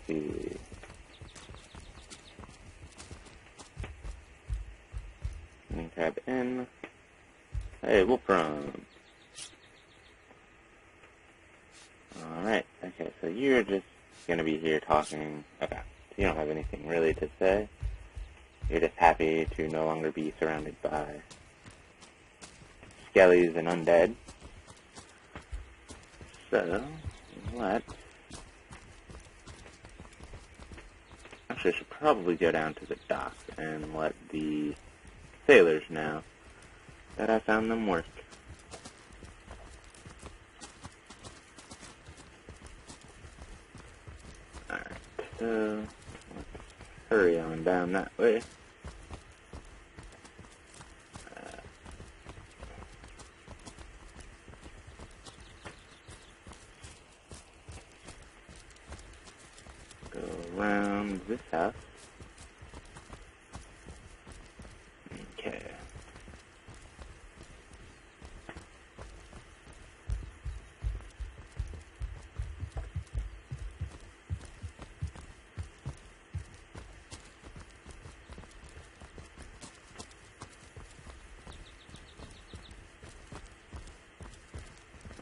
see. Tab in. Hey, whoop run. Alright, okay, so you're just gonna be here talking. Okay, so you don't have anything really to say. You're just happy to no longer be surrounded by skellies and undead. So, actually, I should probably go down to the docks and let the sailors know that I found them work. Alright, so let's hurry on down that way. Go around this house. Okay.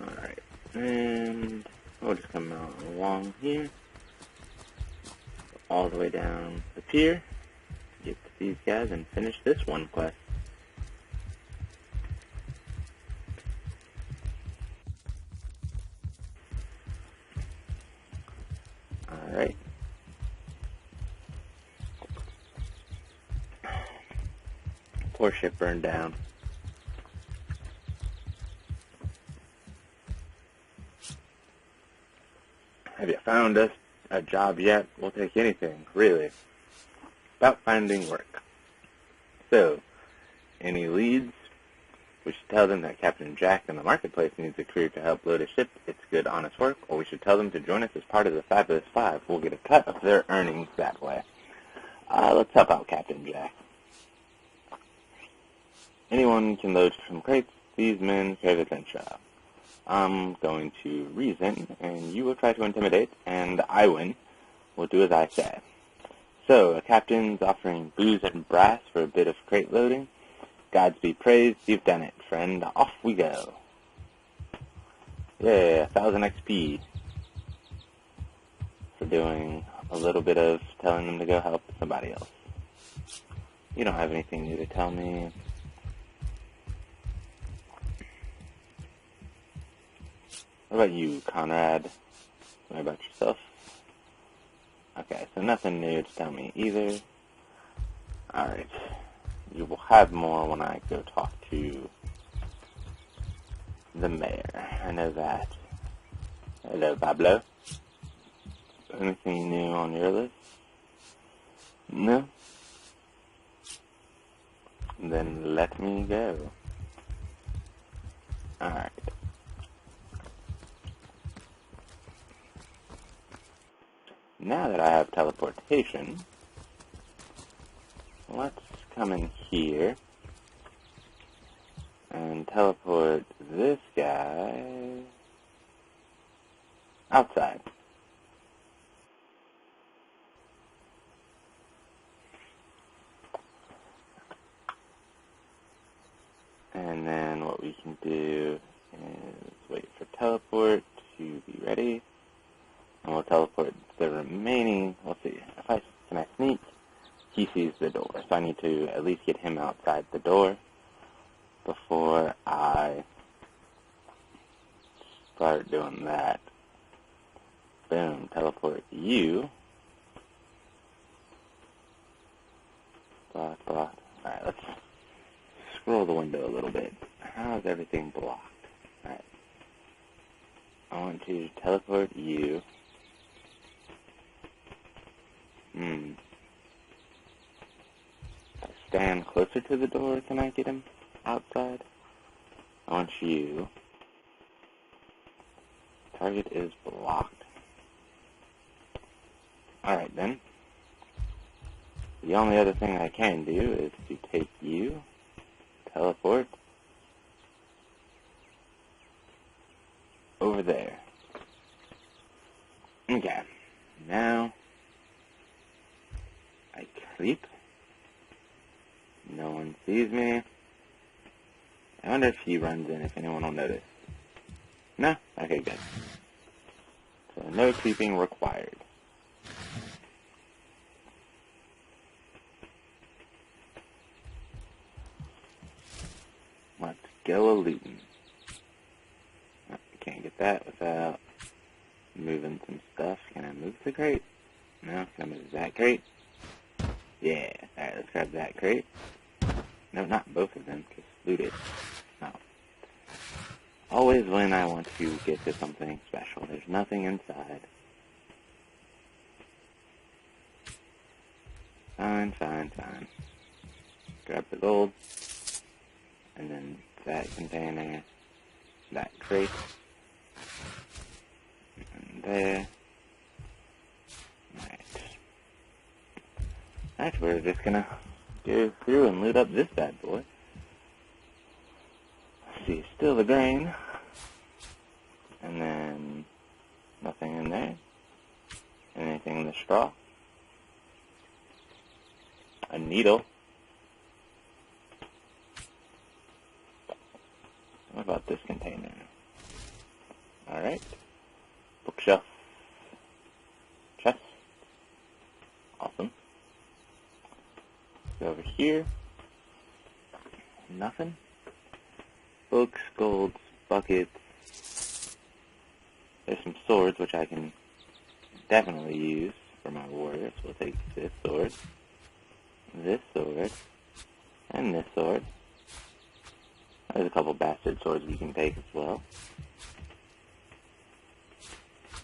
Alright, and we'll just come along here, all the way down the pier, get to these guys and finish this one quest. Alright. Poor ship burned down. Have you found us a job yet? We'll take anything, really. About finding work. So, any leads? We should tell them that Captain Jack in the marketplace needs a crew to help load a ship. It's good, honest work. Or we should tell them to join us as part of the Fabulous Five. We'll get a cut of their earnings that way. Let's help out Captain Jack. Anyone can load some crates. These men pay attention. I'm going to reason, and you will try to intimidate, and I win. We'll do as I say. So, a captain's offering booze and brass for a bit of crate loading. Gods be praised, you've done it, friend. Off we go. Yeah, 1000 XP for doing a little bit of telling them to go help somebody else. You don't have anything new to tell me. What about you, Conrad? What about yourself? Okay, so nothing new to tell me either. Alright. You will have more when I go talk to the mayor. I know that. Hello, Pablo. Anything new on your list? No? Then let me go. Alright. Now that I have teleportation, let's come in here and teleport this guy outside. And then what we can do is wait for teleport to be ready. And we'll teleport the remaining, let's see, can I sneak? He sees the door, so I need to at least get him outside the door before I start doing that. Boom, teleport you. Block, block. Alright, let's scroll the window a little bit. How is everything blocked? Alright. I want to teleport you. Stand closer to the door, can I get him outside? I want you. Target is blocked. Alright then. The only other thing I can do is to take you, teleport, over there. Okay. Now, asleep. No one sees me. I wonder if he runs in, if anyone will notice. No? Okay, good. So no creeping required. Let's go a-lootin'. Oh, can't get that without moving some stuff. Can I move the crate? No? Can I move that crate? Yeah. Alright, let's grab that crate. No, not both of them, just loot it. No. Always when I want to get to something special. There's nothing inside. Fine, fine, fine. Grab the gold. And then that container. That crate. And there. Alright. Alright, we're just gonna go through and loot up this bad boy. Let's see, still the grain. And then nothing in there. Anything in the straw. A needle. What about this container? Alright. Bookshelf. Chest. Awesome. Go over here. Nothing. Books, golds, buckets. There's some swords which I can definitely use for my warriors. We'll take this sword, and this sword. There's a couple bastard swords we can take as well.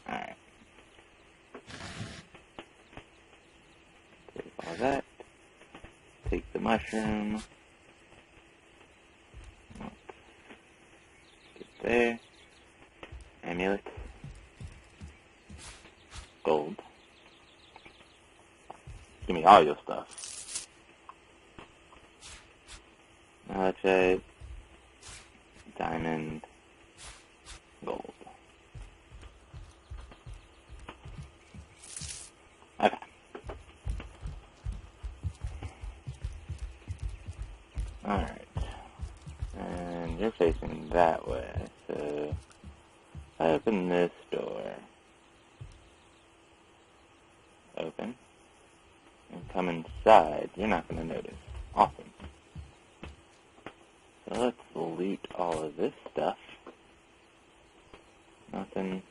Alright. Take all that. Take the mushroom. Get there. Amulet. Gold. Give me all your stuff. Malachite. Diamond. Gold. Okay. Alright. And you're facing that way, so I open this door. Open. And come inside. You're not going to notice. Awesome. So let's loot all of this stuff. Nothing.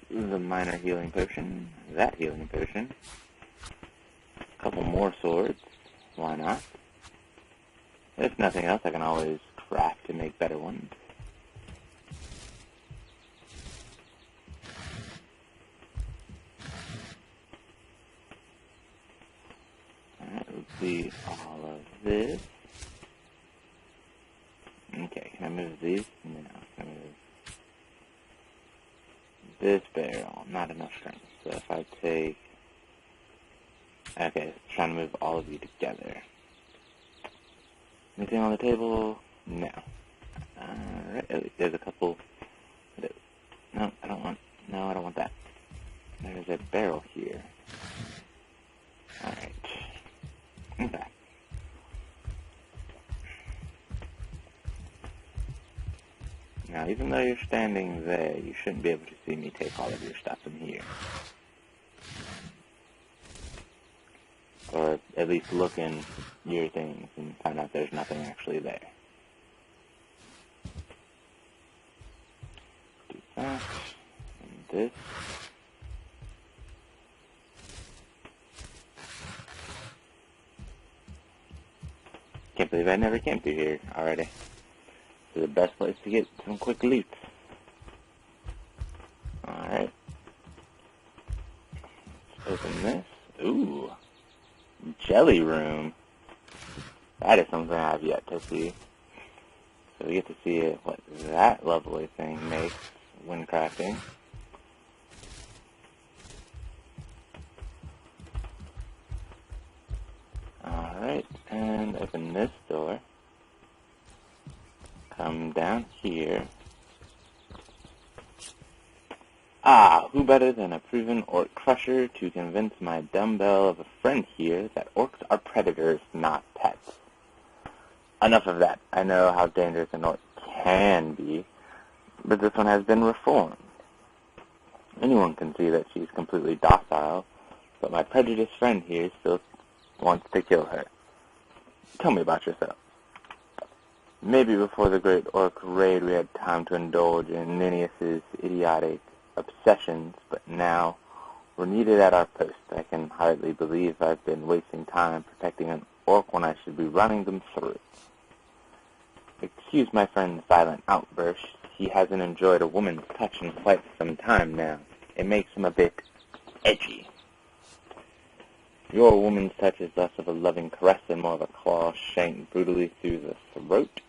The minor healing potion. That healing potion. A couple more swords. Why not? If nothing else, I can always craft to make better ones. Alright, let's see all of this. Okay, can I move these? No. Can I move this barrel? Not enough strength. So if I take... Okay, trying to move all of you together. Anything on the table? No. Alright, oh, there's a couple... No, I don't want that. There's a barrel here. Alright. Okay. Now, even though you're standing there, you shouldn't be able to see me take all of your stuff in here. Or at least look in your things and find out there's nothing actually there. Do that. And this. Can't believe I never came through here already. This is the best place to get some quick loot. Alright. Let's open this. Ooh. Jelly room. That is something I have yet to see. So we get to see what that lovely thing makes when crafting. Alright, and open this door. Come down here. Ah, who better than a proven orc crusher to convince my dumbbell of a friend here that orcs are predators, not pets. Enough of that. I know how dangerous an orc can be, but this one has been reformed. Anyone can see that she's completely docile, but my prejudiced friend here still wants to kill her. Tell me about yourself. Maybe before the great orc raid we had time to indulge in Ninius's idiotic obsessions, but now we're needed at our post. I can hardly believe I've been wasting time protecting an orc when I should be running them through. Excuse my friend's violent outburst. He hasn't enjoyed a woman's touch in quite some time now. It makes him a bit edgy. Your woman's touch is less of a loving caress and more of a claw shanked brutally through the throat.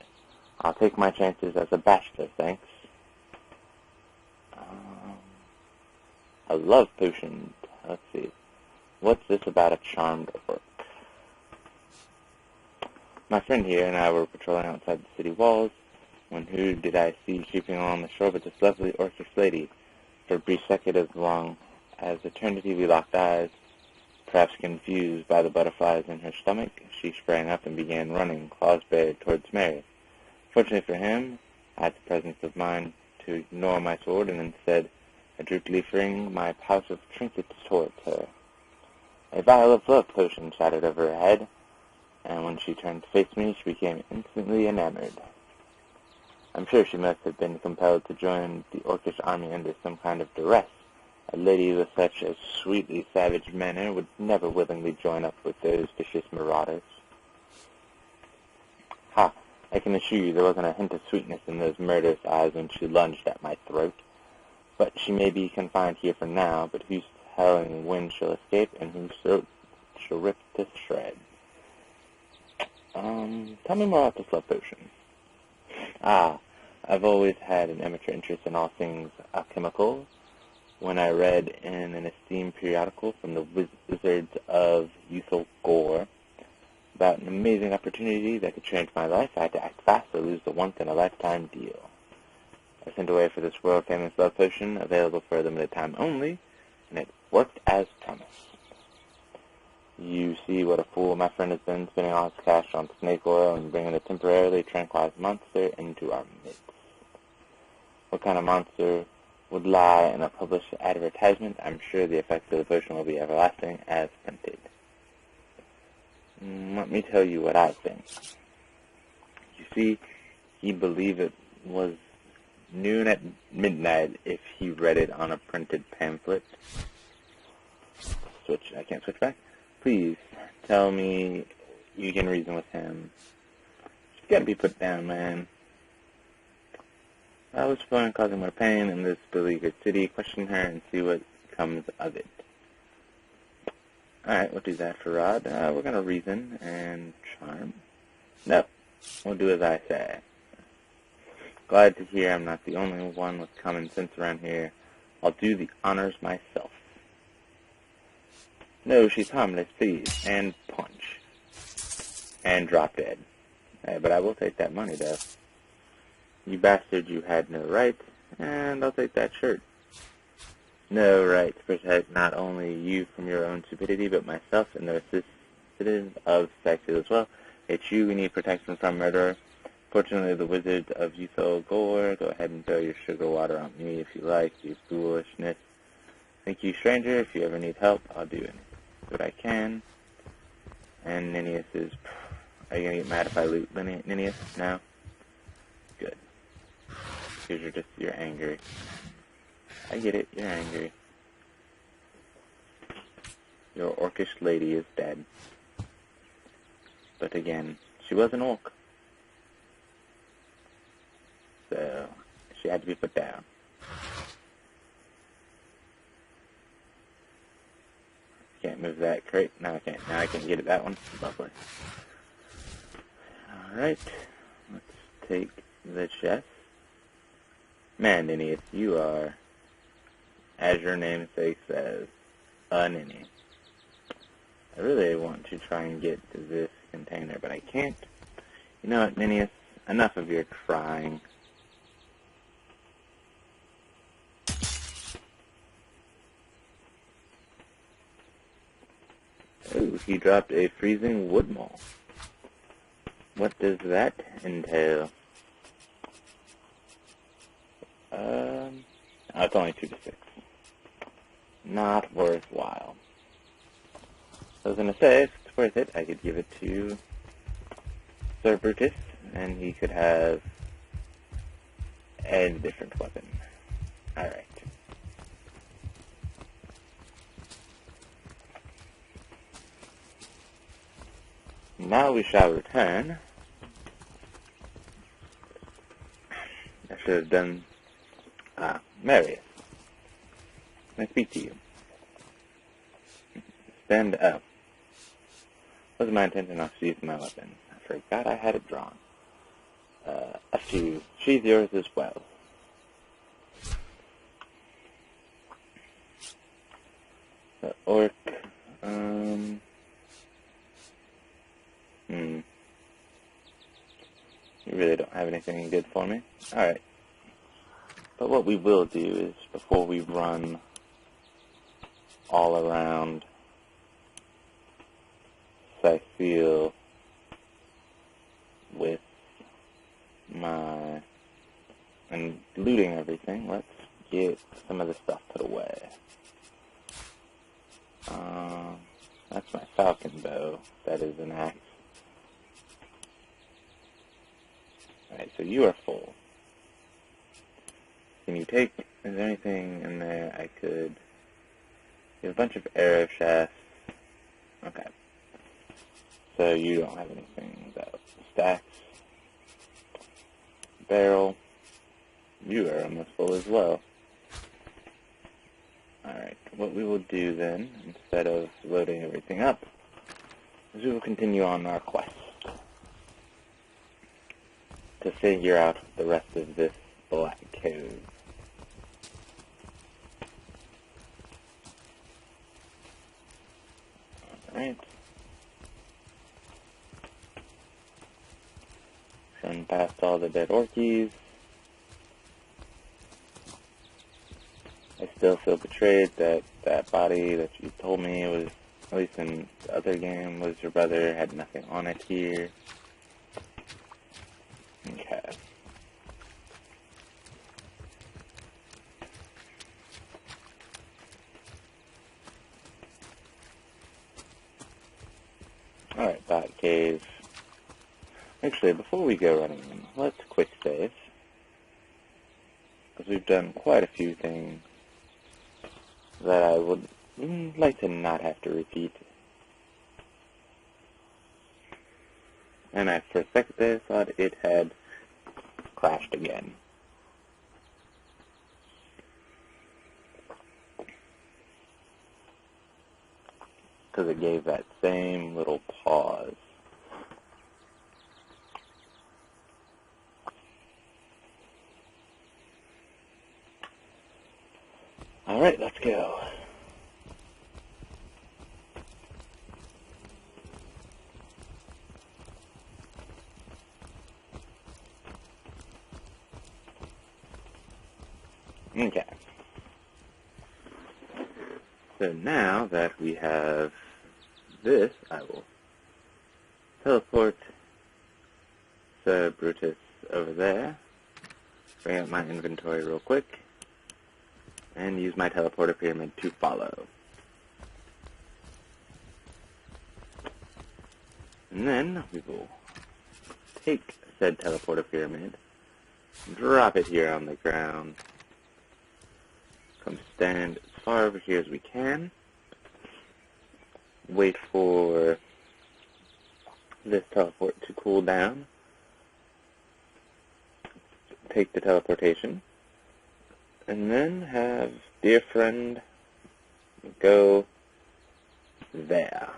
I'll take my chances as a bachelor, thanks. A love potion. Let's see. What's this about a charmed orc? My friend here and I were patrolling outside the city walls when who did I see creeping along the shore but this lovely orcish lady. For a brief second, as long as eternity, we locked eyes. Perhaps confused by the butterflies in her stomach, she sprang up and began running, claws bared, towards Mary. Fortunately for him, I had the presence of mind to ignore my sword and instead I drew delivering my pouch of trinkets towards her. A vial of love potion shattered over her head, and when she turned to face me, she became instantly enamored. I'm sure she must have been compelled to join the orcish army under some kind of duress. A lady with such a sweetly savage manner would never willingly join up with those vicious marauders. Ha! I can assure you there wasn't a hint of sweetness in those murderous eyes when she lunged at my throat. But she may be confined here for now, but who's telling when she'll escape and whose throat she'll rip to shreds? Tell me more about this love potion. Ah, I've always had an amateur interest in all things alchemical. When I read in an esteemed periodical from the Wizards of Youthful Gore about an amazing opportunity that could change my life, I had to act fast or lose the once-in-a-lifetime deal. I sent away for this world-famous love potion, available for a limited time only, and it worked as promised. You see what a fool my friend has been, spending all his cash on snake oil and bringing a temporarily tranquilized monster into our midst. What kind of monster would lie in a published advertisement? I'm sure the effects of the potion will be everlasting as printed. Let me tell you what I think. You see, he'd believe it was noon at midnight if he read it on a printed pamphlet. I can't switch back. Please, tell me you can reason with him. She's got to be put down, man. I was fun causing more pain in this beleaguered city. Question her and see what comes of it. Alright, we'll do that for Rod. We're going to reason and charm. Nope, we'll do as I say. Glad to hear I'm not the only one with common sense around here. I'll do the honors myself. No, she's harmless, please. And punch. And drop dead. But I will take that money, though. You bastard, you had no right. And I'll take that shirt. No right to protect not only you from your own stupidity, but myself and the citizens of Saxon as well. It's you we need protection from, murderer. Fortunately, the Wizards of Youthful Gore, go ahead and throw your sugar water on me if you like, you foolishness. Thank you, stranger. If you ever need help, I'll do what I can. And Ninius is... Are you going to get mad if I loot Ninius? No? Good. Because you're angry. I get it, you're angry. Your orcish lady is dead. But again, she was an orc. So, she had to be put down. Can't move that crate. No, I can't. Now I can get at that one. Lovely. Alright. Let's take the chest. Man, Ninius, you are, as your namesake says, a ninny. I really want to try and get to this container, but I can't. You know what, Ninius? Enough of your trying. Ooh, he dropped a freezing wood maul. What does that entail? Oh, it's only 2 to 6. Not worthwhile. I was gonna say, if it's worth it, I could give it to Sir Brutus, and he could have a different weapon. Alright. Now we shall return. I should have done... Marius. Can I speak to you? Stand up. What was my intention not to use my weapon? I forgot I had it drawn. She's yours as well. The orc, You really don't have anything good for me? Alright. But what we will do is, before we run all around Sicile with and looting everything, let's get some of the stuff put away. That's my falcon bow. That is an axe. Alright, so you are full. Can you take... Is there anything in there I could... You have a bunch of arrow shafts. Okay. So you don't have anything about stacks. Barrel. You are almost full as well. Alright, what we will do then, instead of loading everything up, is we will continue on our quest to figure out the rest of this black cove. Alright. Run past all the dead orkies. I still feel betrayed that that body that you told me was, at least in the other game, was your brother, had nothing on it here. Okay. Alright, Bat Cave. Actually, before we go running in, let's quick save. Because we've done quite a few things that I would like to not have to repeat. And I, for a second there, thought it had crashed again. Because it gave that same little pause. Alright, let's go. Okay. So now that we have this, I will teleport Sir Brutus over there, bring up my inventory real quick, and use my teleporter pyramid to follow. And then we will take said teleporter pyramid, drop it here on the ground, come stand as far over here as we can, wait for this teleport to cool down, take the teleportation, and then have dear friend go there.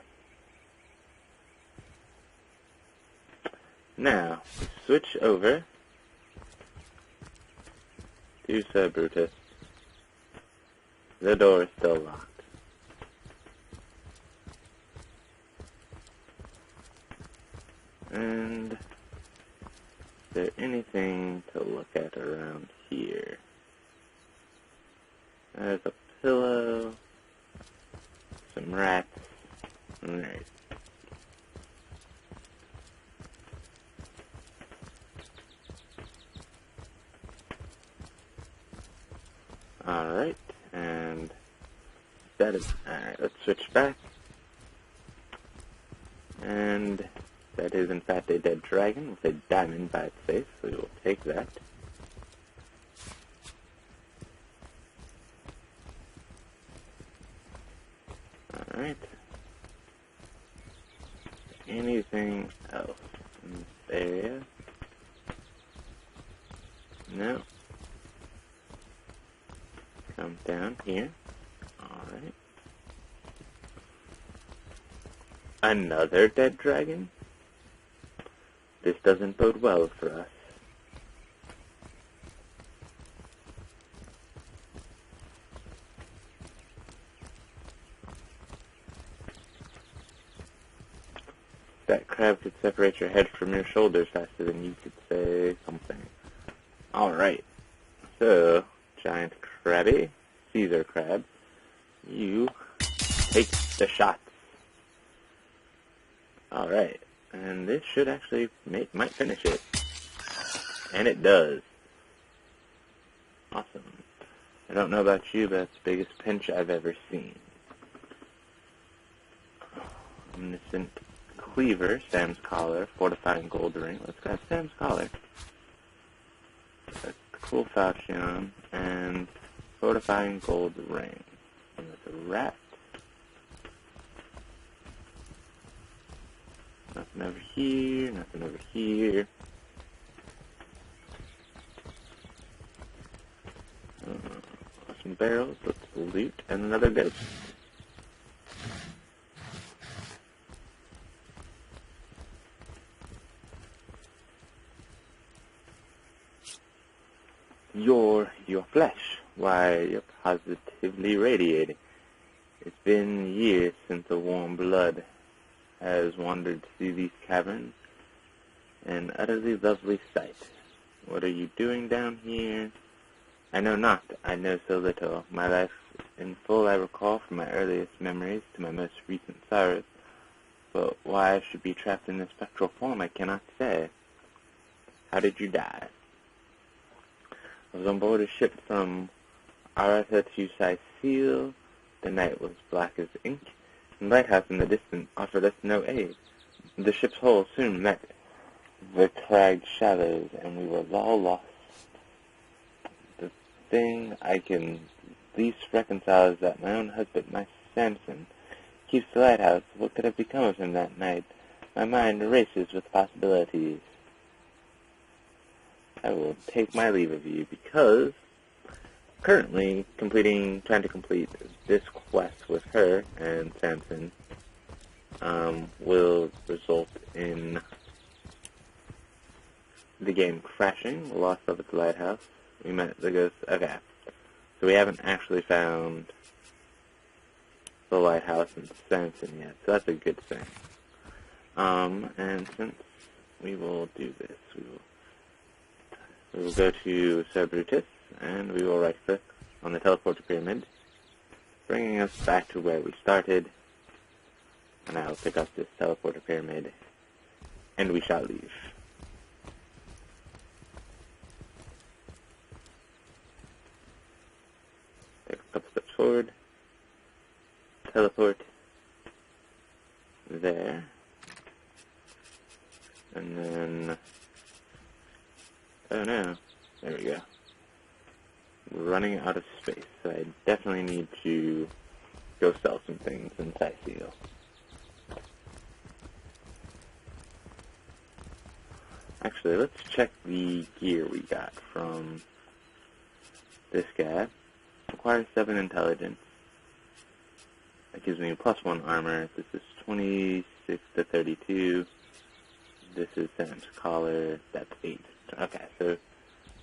Now, switch over to Sir Brutus. The door is still locked. And is there anything to look at around here? There's a pillow, some rats, Alright. Alright, and that is... Alright, let's switch back. And that is in fact a dead dragon with a diamond by its face, so we will take that. Alright. Anything else in this area? No. Come down here. Alright. Another dead dragon? This doesn't bode well for us. That crab could separate your head from your shoulders faster than you could say something. Alright. So, giant crabby, Caesar crab, you take the shots. Alright. And this should actually might finish it. And it does. Awesome. I don't know about you, but it's the biggest pinch I've ever seen. Omniscient Cleaver, Sam's Collar, Fortifying Gold Ring. Let's grab Sam's Collar. A cool falchion, and Fortifying Gold Ring. And with a rat. Nothing over here, nothing over here. Some barrels, let's loot, and another ghost. Your flesh, why, you're positively radiating. It's been years since a warm blood has wandered through these caverns, an utterly lovely sight. What are you doing down here? I know not. I know so little. My life in full I recall from my earliest memories to my most recent sorrows, but why I should be trapped in this spectral form I cannot say. How did you die? I was on board a ship from Amaryia to Sicile. The night was black as ink, and Lighthouse in the distance offered us no aid. The ship's hull soon met the cragged shallows, and we were all lost. The thing I can least reconcile is that my own husband, my Samson, keeps the lighthouse. What could have become of him that night? My mind races with possibilities. I will take my leave of you because currently trying to complete this quest with her and Samson will result in the game crashing. The loss of its lighthouse. We met the ghost. Okay, so we haven't actually found the lighthouse and Samson yet, so that's a good thing. And since we will do this, we will go to Sir Brutus, and we will right-click on the teleporter pyramid, bringing us back to where we started. And I will pick up this teleporter pyramid, and we shall leave. Take a couple steps forward, teleport there, and then, oh no, there we go. We're running out of space, so I definitely need to go sell some things in Sicile. Actually, let's check the gear we got from this guy. Requires 7 intelligence. That gives me +1 armor. This is 26 to 32. This is Sam's Collar. That's 8. Okay, so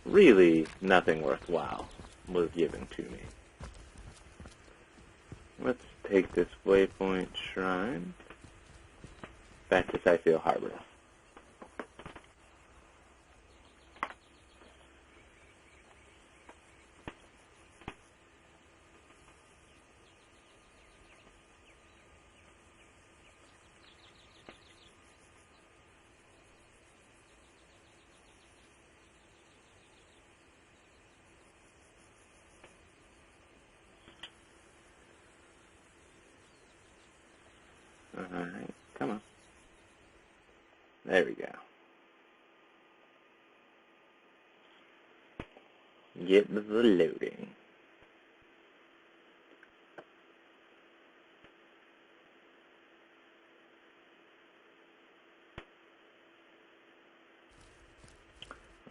really nothing worthwhile was given to me. Let's take this waypoint shrine back to Sicile Harbor. There we go. Get the loading.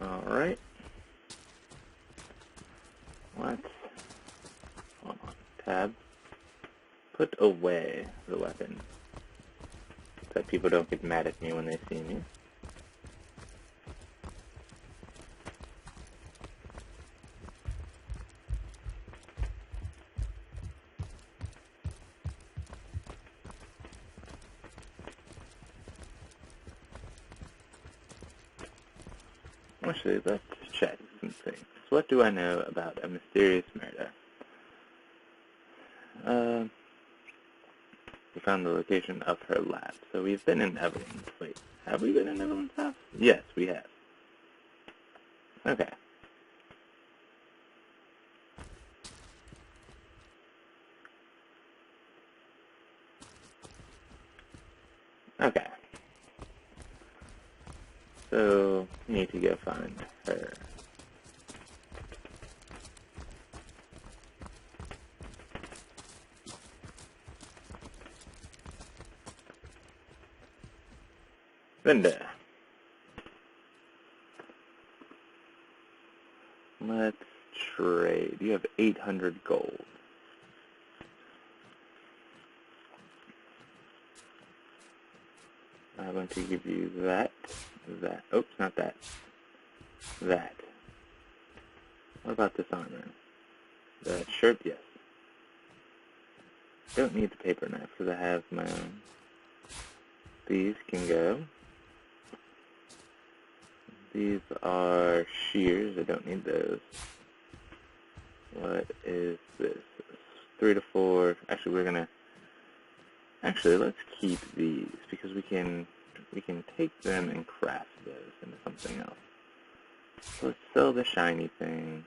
Alright. Let's, hold on, tab. Put away the weapon. So that people don't get mad at me when they see me. Actually, let's check some things. What do I know about a mysterious murder? We found the location of her lab. So we've been in Evelyn's. Wait, have we been in Evelyn's house? Yes, we have. Okay. Okay. So, we need to go find her. Linda. Let's trade. You have 800 gold. I'm going to give you that. Oops, not that. That. What about this armor? The shirt, yes. Don't need the paper knife because I have my own. These can go. These are shears. I don't need those. What is this? 3 to 4. Actually, we're gonna. Actually, let's keep these because we can take them and craft those into something else. So let's sell the shiny thing.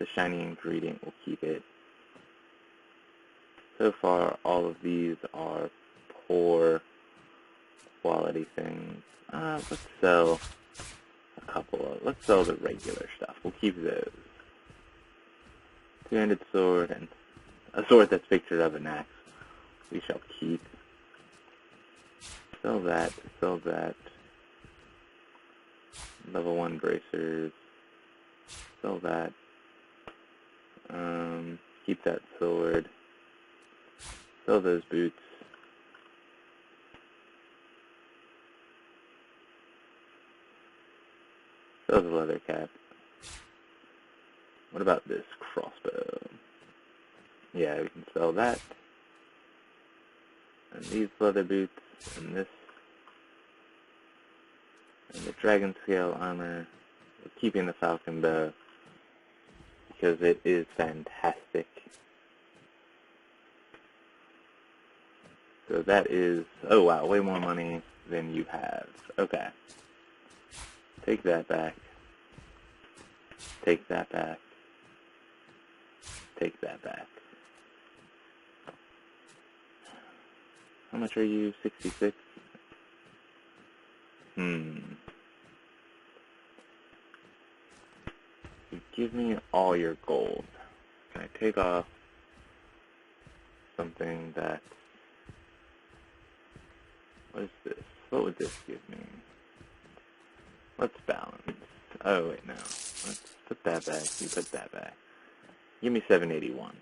The shiny ingredient, we'll keep it. So far, all of these are poor quality things. Let's sell a couple of, let's sell the regular stuff. We'll keep those. Two-handed sword and a sword that's pictured of an axe. We shall keep. Sell that, sell that. Level 1 bracers. Sell that. Keep that sword. Sell those boots. Sell the leather cap. What about this crossbow? Yeah, we can sell that. And these leather boots, and this. And the dragon scale armor. We're keeping the falcon bow because it is fantastic. So that is, oh wow, way more money than you have. Okay. Take that back. Take that back. Take that back. How much are you? 66? You give me all your gold. Can I take off something that... What is this? What would this give me? Let's balance. Oh, wait, no. Let's put that back. You put that back. Give me 781.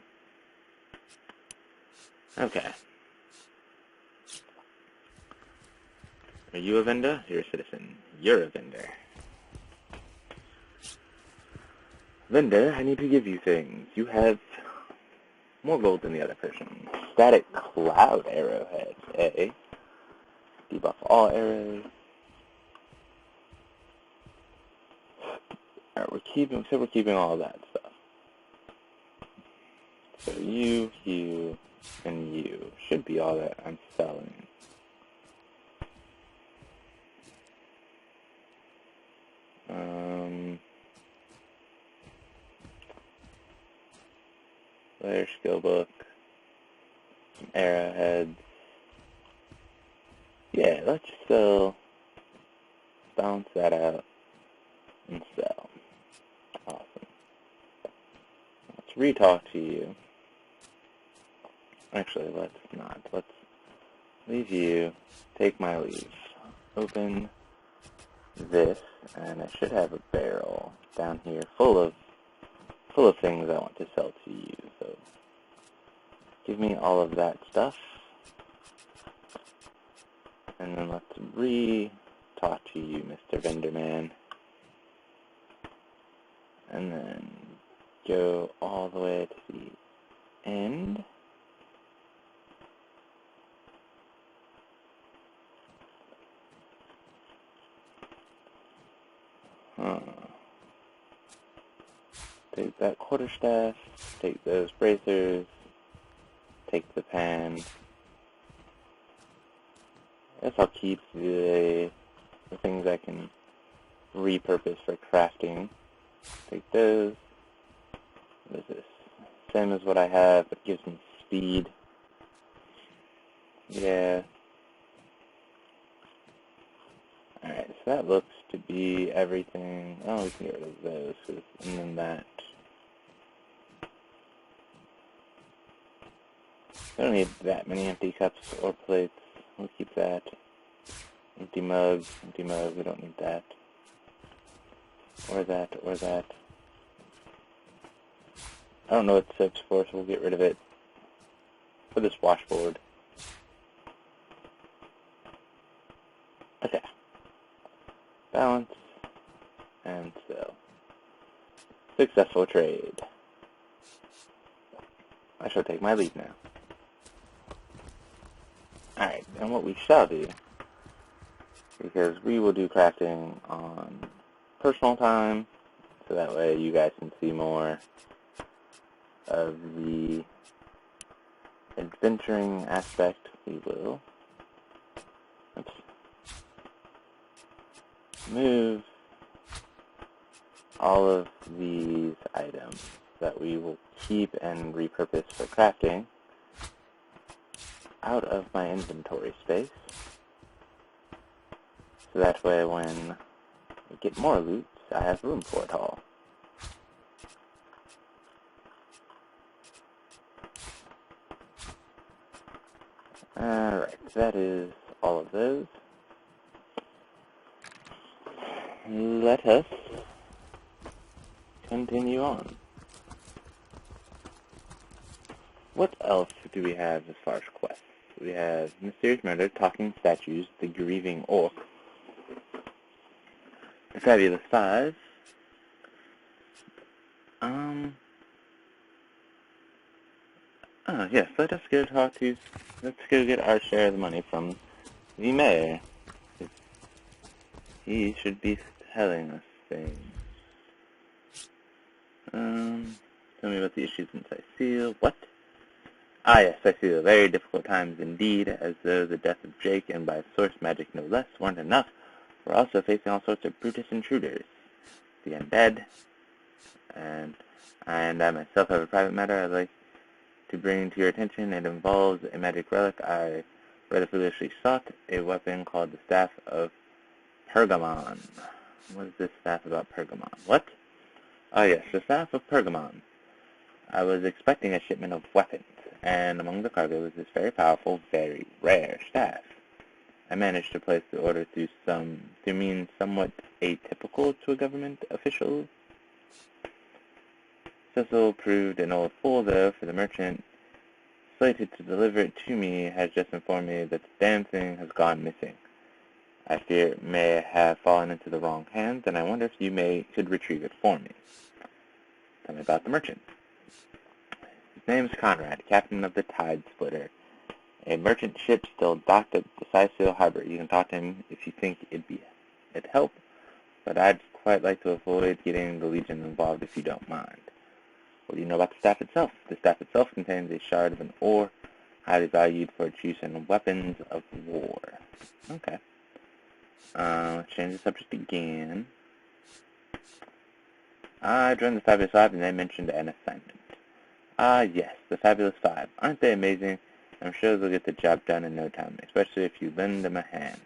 Okay. Are you a vendor? You're a citizen. You're a vendor. Vendor, I need to give you things. You have more gold than the other person. Static cloud arrowhead. A. Debuff all arrows. Alright, we're keeping all of that stuff. So you, and you should be all that I'm selling. Player skill book, some arrowheads. Yeah, let's sell balance that out, and sell. Awesome. Let's re-talk to you. Actually, let's not. Let's leave you, take my leave. Open this, and I should have a barrel down here full of things I want to sell to you. So give me all of that stuff, and then let's re-talk to you, Mr. Venderman, and then go all the way to the end. Take that quarterstaff, take those bracers, take the pan. I guess I'll keep the things I can repurpose for crafting. Take those. What is this? Same as what I have, but gives me speed. Yeah. Alright, so that looks to be everything. Oh, we can get rid of those. And then that. I don't need that many empty cups or plates. We'll keep that. Empty mugs, we don't need that. Or that, or that. I don't know what soap's for, so we'll get rid of it. For this washboard. Okay. Balance. And so. Successful trade. I shall take my leave now. Alright, and what we shall do, because we will do crafting on personal time, so that way you guys can see more of the adventuring aspect. We will move all of these items that we will keep and repurpose for crafting out of my inventory space, so that way when we get more loot, I have room for it all. Alright, that is all of those. Let us continue on. What else do we have as far as quests? We have Mysterious Murder, Talking Statues, The Grieving Orc, The Fabulous Five, yes, let's go get our share of the money from the mayor. He should be telling us things. Tell me about the issues since I seal. What? Ah, yes, I see. Very difficult times indeed, as though the death of Jake, and by source magic no less, weren't enough. We're also facing all sorts of Brutus intruders. The undead, and I myself have a private matter I'd like to bring to your attention. It involves a magic relic I rather foolishly sought, a weapon called the Staff of Pergamon. What is this staff about Pergamon? What? Ah, yes, the Staff of Pergamon. I was expecting a shipment of weapons, and among the cargo was this very powerful, very rare staff. I managed to place the order through means somewhat atypical to a government official. Cecil proved an old fool, though, for the merchant slated to deliver it to me has just informed me that the damn thing has gone missing. I fear it may have fallen into the wrong hands, and I wonder if you could retrieve it for me. Tell me about the merchant. His name is Conrad, captain of the Tide Splitter, a merchant ship still docked at the Sicil harbor. You can talk to him if you think it'd help, but I'd quite like to avoid getting the Legion involved if you don't mind. What do you know about the staff itself? The staff itself contains a shard of an ore, highly valued for its use in weapons of war. Okay. Let's change the subject again. I joined the Fabulous Five, and they mentioned an assignment. Ah, yes, the Fabulous Five. Aren't they amazing? I'm sure they'll get the job done in no time, especially if you lend them a hand.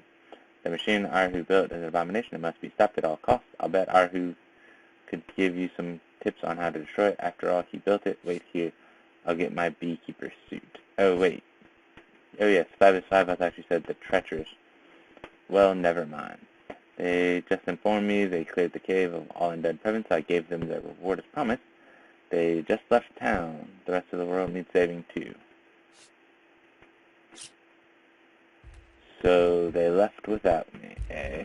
The machine Arhu built is an abomination. It must be stopped at all costs. I'll bet Arhu could give you some tips on how to destroy it. After all, he built it. Wait here. I'll get my beekeeper suit. Oh, wait. Oh, yes, 5 is 5. I thought you said the treacherous. Well, never mind. They just informed me they cleared the cave of all undead presence. I gave them their reward as promised. They just left town. The rest of the world needs saving, too. So they left without me, eh?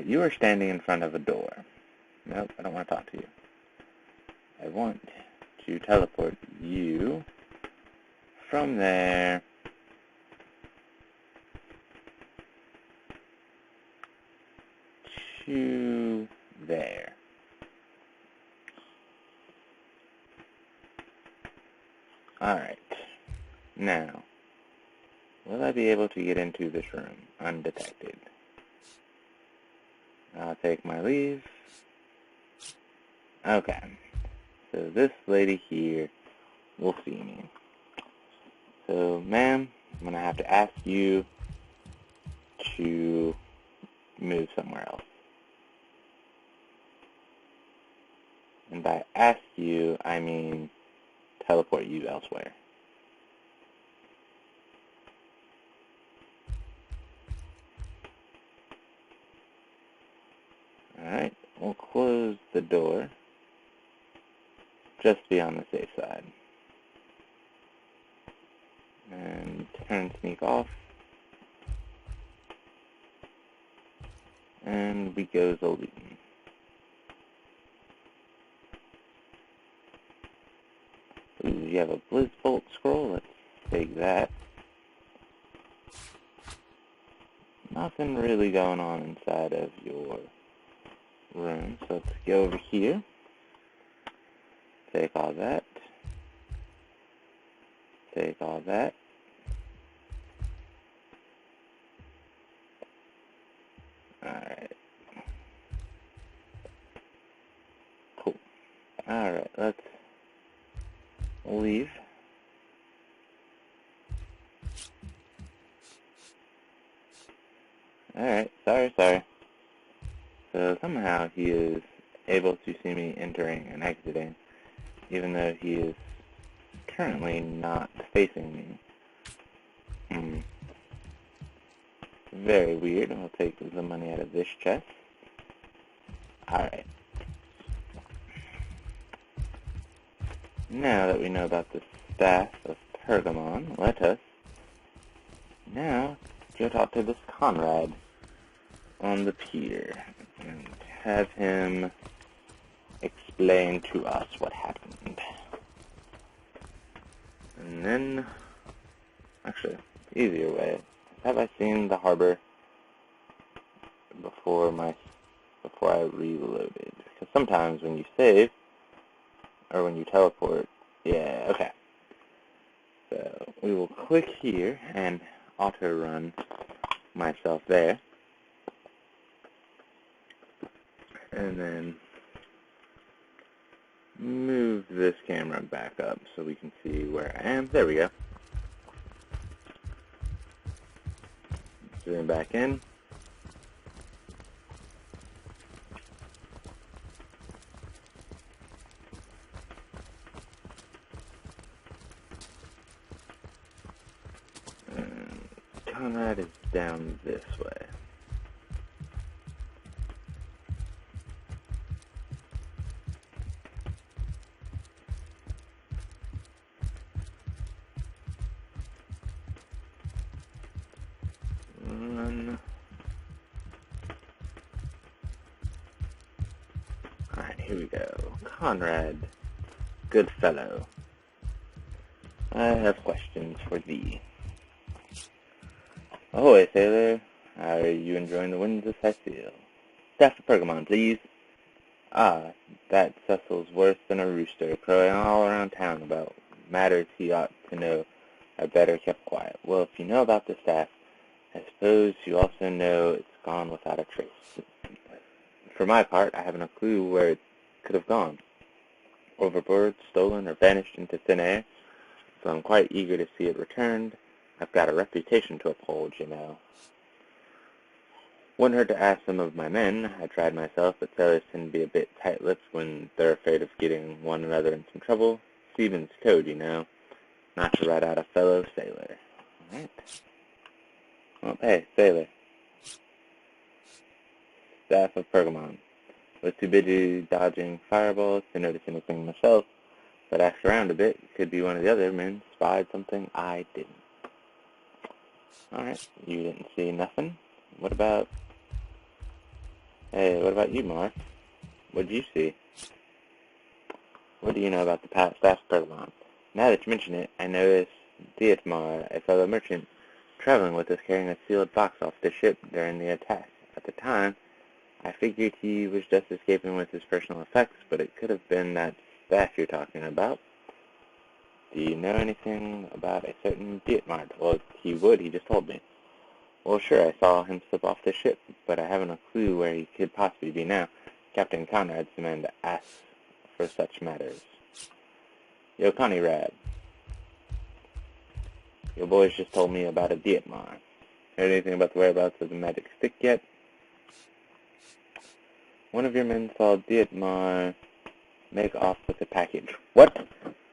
You are standing in front of a door. Nope, I don't want to talk to you. I want to teleport you from there to there. Alright. Now, will I be able to get into this room undetected? I'll take my leave. Okay. So this lady here will see me. So, ma'am, I'm going to have to ask you to move somewhere else. And by ask you, I mean teleport you elsewhere. Alright, we'll close the door, just to be on the safe side. And turn sneak off. And we go Zolden. Ooh, you have a Blizzbolt scroll. Let's take that. Nothing really going on inside of your room. So let's go over here. Take all that. Take all that. Alright. Cool. Alright, let's leave. Alright, sorry. So somehow he is able to see me entering and exiting, even though he is currently not facing me. Very weird. I'll take the money out of this chest. Alright. Now that we know about the staff of Pergamon, let us now go talk to this Conrad on the pier and have him explain to us what happened. And then, actually, easier way. Have I seen the harbor before I reloaded? Because sometimes when you save, or when you teleport, yeah, okay. So we will click here and auto-run myself there. And then move this camera back up so we can see where I am. There we go. Zoom back in. And Conrad is down this way. Alright, here we go. Conrad, good fellow, I have questions for thee. Ahoy, sailor. Are you enjoying the winds of Cecile? Staff of Pergamon, please. Ah, that Cecile's worse than a rooster, crowing all around town about matters he ought to know are better kept quiet. Well, if you know about the staff, I suppose you also know it's gone without a trace. For my part, I haven't a clue where it could have gone. Overboard, stolen, or vanished into thin air, so I'm quite eager to see it returned. I've got a reputation to uphold, you know. Wouldn't hurt to ask some of my men. I tried myself, but sailors tend to be a bit tight-lipped when they're afraid of getting one another in some trouble. Stephen's code, you know, not to rat out a fellow sailor. All right. Well, hey, sailor. Staff of Pergamon. Was too busy dodging fireballs to notice anything myself, but asked around a bit. Could be one of the other men spied something I didn't. Alright, you didn't see nothing. What about you, Mark? What did you see? What do you know about the staff of Pergamon? Now that you mention it, I noticed Dietmar, a fellow merchant, traveling with us carrying a sealed box off the ship during the attack. At the time, I figured he was just escaping with his personal effects, but it could have been that staff you're talking about. Do you know anything about a certain Dietmar? Well, he just told me. Well, sure, I saw him slip off the ship, but I haven't a clue where he could possibly be now. Captain Conrad's the man to ask for such matters. Yo, Conrad. Your boys just told me about a Dietmar. Heard anything about the whereabouts of the magic stick yet? One of your men saw Dietmar make off with a package. What?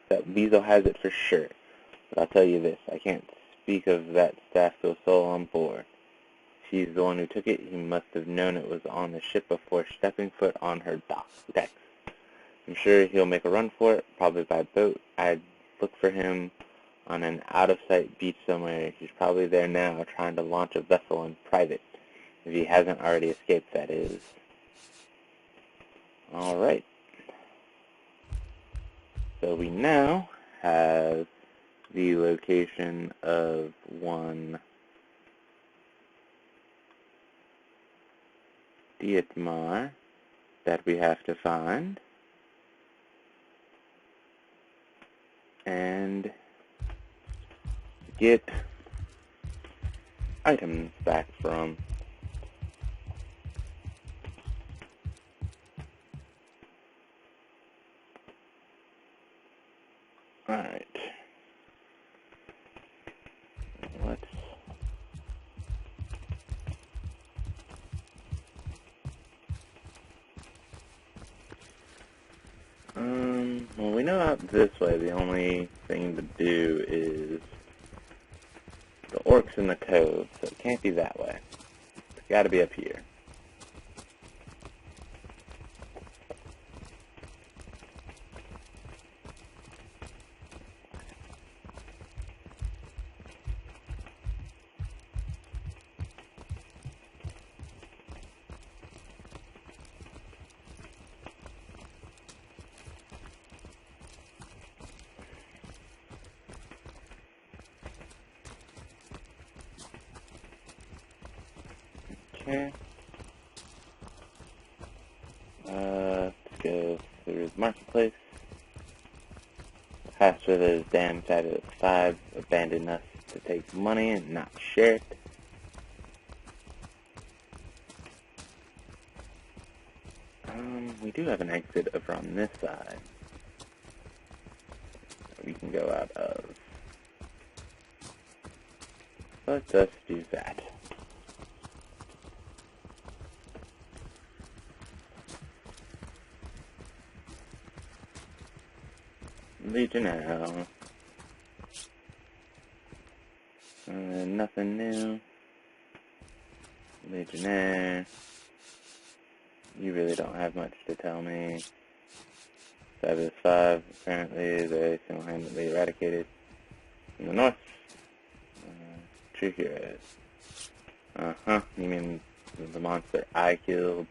That weasel has it for sure. But I'll tell you this, I can't speak of that staff to a soul on board. She's the one who took it. He must have known it was on the ship before stepping foot on her decks. I'm sure he'll make a run for it, probably by boat. I'd look for him on an out-of-sight beach somewhere. He's probably there now, trying to launch a vessel in private. If he hasn't already escaped, that is. Alright. So we now have the location of one Dietmar that we have to find and get items back from. Alright. Let's well, we know out this way the only thing to do is the orcs in the cove, so it can't be that way. It's gotta be up here. Okay. Let's go through the marketplace. Pass where those damn fabulous five abandoned us to take money and not share it. We do have an exit over on this side that we can go out of. Let us do that. Legionnaire. Nothing new. Legionnaire. You really don't have much to tell me. Fabulous 5, apparently they single-handedly eradicated in the north. True heroes. You mean the monster I killed?